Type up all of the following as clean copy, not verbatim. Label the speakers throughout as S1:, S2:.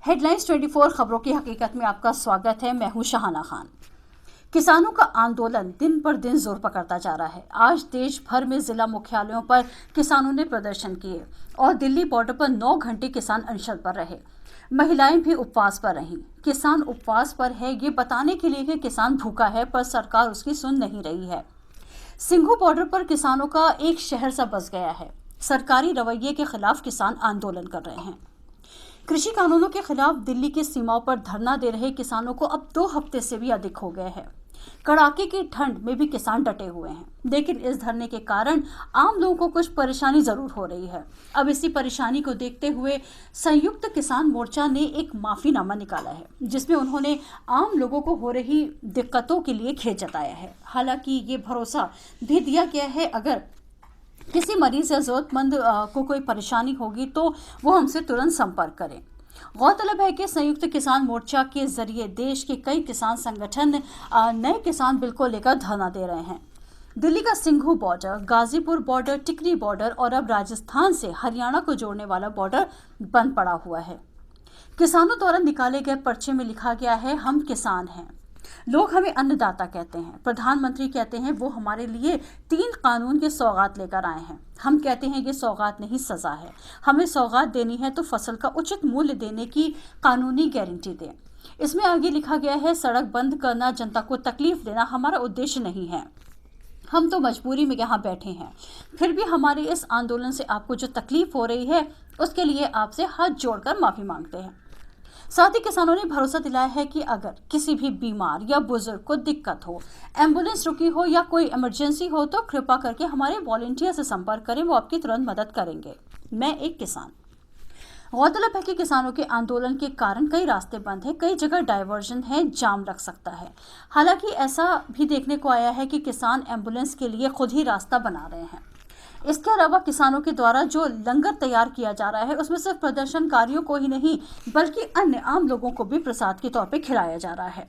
S1: Headlines 24 खबरों की हकीकत में आपका स्वागत है। मैं हूं शहाना खान। किसानों का आंदोलन दिन पर दिन जोर पकड़ता जा रहा है। आज देश भर में जिला मुख्यालयों पर किसानों ने प्रदर्शन किए और दिल्ली बॉर्डर पर 9 घंटे किसान अनशन पर रहे। महिलाएं भी उपवास पर रहीं। किसान उपवास पर है ये बताने के लिए कि किसान भूखा है, पर सरकार उसकी सुन नहीं रही है। सिंघू बॉर्डर पर किसानों का एक शहर सा बस गया है। सरकारी रवैये के खिलाफ किसान आंदोलन कर रहे हैं। कृषि कानूनों के खिलाफ दिल्ली की सीमाओं पर धरना दे रहे किसानों को अब 2 हफ्ते से भी अधिक हो गए हैं। कड़ाके की ठंड में भी किसान डटे हुए हैं, लेकिन इस धरने के कारण आम लोगों को कुछ परेशानी जरूर हो रही है। अब इसी परेशानी को देखते हुए संयुक्त किसान मोर्चा ने एक माफीनामा निकाला है, जिसमें उन्होंने आम लोगों को हो रही दिक्कतों के लिए खेद जताया है। हालांकि ये भरोसा भी दिया गया है, अगर किसी मरीज या जरूरतमंद को कोई परेशानी होगी तो वो हमसे तुरंत संपर्क करें। गौरतलब है कि संयुक्त किसान मोर्चा के जरिए देश के कई किसान संगठन नए किसान बिल को लेकर धरना दे रहे हैं। दिल्ली का सिंघू बॉर्डर, गाजीपुर बॉर्डर, टिकरी बॉर्डर और अब राजस्थान से हरियाणा को जोड़ने वाला बॉर्डर बंद पड़ा हुआ है। किसानों द्वारा निकाले गए पर्चे में लिखा गया है, हम किसान हैं। लोग हमें अन्नदाता कहते हैं। प्रधानमंत्री कहते हैं वो हमारे लिए 3 कानून के सौगात लेकर आए हैं। हम कहते हैं ये सौगात नहीं, सजा है। हमें सौगात देनी है तो फसल का उचित मूल्य देने की कानूनी गारंटी दें। इसमें आगे लिखा गया है, सड़क बंद करना, जनता को तकलीफ देना हमारा उद्देश्य नहीं है। हम तो मजबूरी में यहाँ बैठे हैं, फिर भी हमारे इस आंदोलन से आपको जो तकलीफ हो रही है उसके लिए आपसे हाथ जोड़कर माफी मांगते हैं। साथ ही किसानों ने भरोसा दिलाया है कि अगर किसी भी बीमार या बुजुर्ग को दिक्कत हो, एम्बुलेंस रुकी हो या कोई इमरजेंसी हो तो कृपा करके हमारे वॉलंटियर से संपर्क करें, वो आपकी तुरंत मदद करेंगे। मैं एक किसान। गौरतलब है कि किसानों के आंदोलन के कारण कई रास्ते बंद हैं, कई जगह डायवर्जन है, जाम लग सकता है। हालांकि ऐसा भी देखने को आया है कि किसान एम्बुलेंस के लिए खुद ही रास्ता बना रहे हैं। इसके अलावा किसानों के द्वारा जो लंगर तैयार किया जा रहा है उसमें सिर्फ प्रदर्शनकारियों को ही नहीं बल्कि अन्य आम लोगों को भी प्रसाद के तौर पे खिलाया जा रहा है।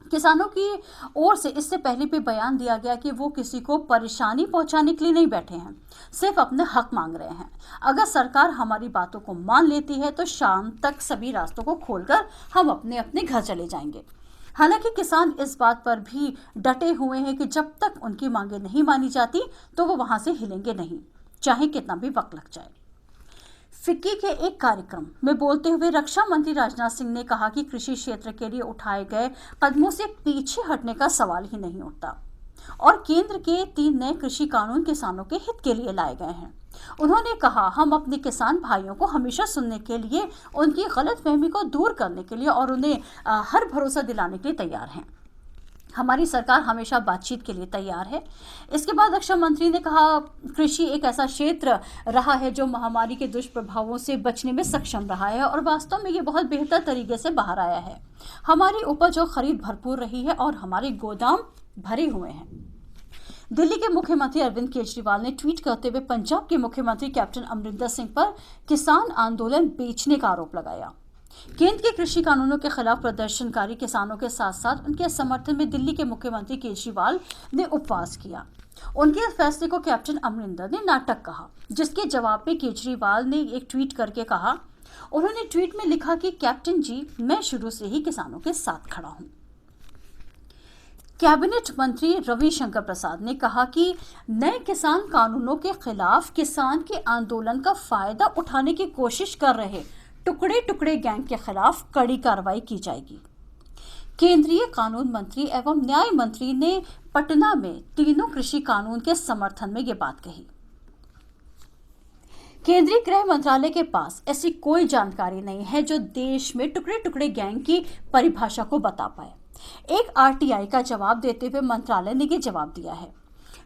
S1: किसानों की ओर से इससे पहले भी बयान दिया गया कि वो किसी को परेशानी पहुंचाने के लिए नहीं बैठे हैं, सिर्फ अपने हक मांग रहे हैं। अगर सरकार हमारी बातों को मान लेती है तो शाम तक सभी रास्तों को खोलकर हम अपने अपने घर चले जाएंगे। हालांकि किसान इस बात पर भी डटे हुए हैं कि जब तक उनकी मांगे नहीं मानी जाती तो वो वहां से हिलेंगे नहीं, चाहे कितना भी वक्त लग जाए। फिक्की के एक कार्यक्रम में बोलते हुए रक्षा मंत्री राजनाथ सिंह ने कहा कि कृषि क्षेत्र के लिए उठाए गए कदमों से पीछे हटने का सवाल ही नहीं उठता और केंद्र के 3 नए कृषि कानून किसानों के हित के लिए लाए गए हैं। उन्होंने कहा, हम अपने किसान भाइयों को हमेशा सुनने के लिए, उनकी गलतफहमी को दूर करने के लिए और उन्हें हर भरोसा दिलाने के लिए तैयार हैं। हमारी सरकार हमेशा बातचीत के लिए तैयार है। इसके बाद रक्षा मंत्री ने कहा, कृषि एक ऐसा क्षेत्र रहा है जो महामारी के दुष्प्रभावों से बचने में सक्षम रहा है और वास्तव में ये बहुत बेहतर तरीके से बाहर आया है। हमारी उपज और खरीद भरपूर रही है और हमारे गोदाम भरे हुए हैं। दिल्ली के मुख्यमंत्री अरविंद केजरीवाल ने ट्वीट करते हुए पंजाब के मुख्यमंत्री कैप्टन अमरिंदर सिंह पर किसान आंदोलन बेचने का आरोप लगाया। केंद्र के कृषि कानूनों के खिलाफ प्रदर्शनकारी किसानों के साथ साथ उनके समर्थन में दिल्ली के मुख्यमंत्री केजरीवाल ने उपवास किया। उनके इस फैसले को कैप्टन अमरिंदर ने नाटक कहा, जिसके जवाब में केजरीवाल ने एक ट्वीट करके कहा, उन्होंने ट्वीट में लिखा कि कैप्टन जी, मैं शुरू से ही किसानों के साथ खड़ा हूं। कैबिनेट मंत्री रविशंकर प्रसाद ने कहा कि नए किसान कानूनों के खिलाफ किसान के आंदोलन का फायदा उठाने की कोशिश कर रहे टुकड़े टुकड़े गैंग के खिलाफ कड़ी कार्रवाई की जाएगी। केंद्रीय कानून मंत्री एवं न्याय मंत्री ने पटना में तीनों कृषि कानून के समर्थन में ये बात कही। केंद्रीय गृह मंत्रालय के पास ऐसी कोई जानकारी नहीं है जो देश में टुकड़े टुकड़े गैंग की परिभाषा को बता पाए। एक आरटीआई का जवाब देते हुए मंत्रालय ने ये जवाब दिया है।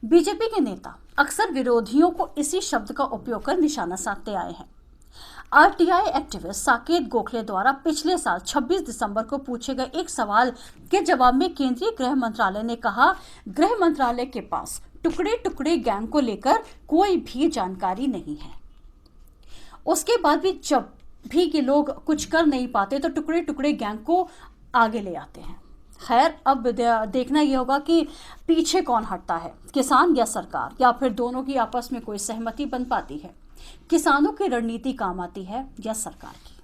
S1: बीजेपी के नेता अक्सर विरोधियों को इसी शब्द का उपयोग कर निशाना साधते आए हैं। आरटीआई एक्टिविस्ट साकेत गोखले द्वारा पिछले साल 26 दिसंबर को पूछे गए एक सवाल के जवाब में केंद्रीय गृह मंत्रालय ने कहा, गृह मंत्रालय के पास टुकड़े टुकड़े गैंग को लेकर कोई भी जानकारी नहीं है। उसके बाद भी जब भी ये लोग कुछ कर नहीं पाते तो टुकड़े टुकड़े गैंग को आगे ले आते हैं। खैर, अब देखना यह होगा कि पीछे कौन हटता है, किसान या सरकार, या फिर दोनों की आपस में कोई सहमति बन पाती है। किसानों की रणनीति काम आती है या सरकार की।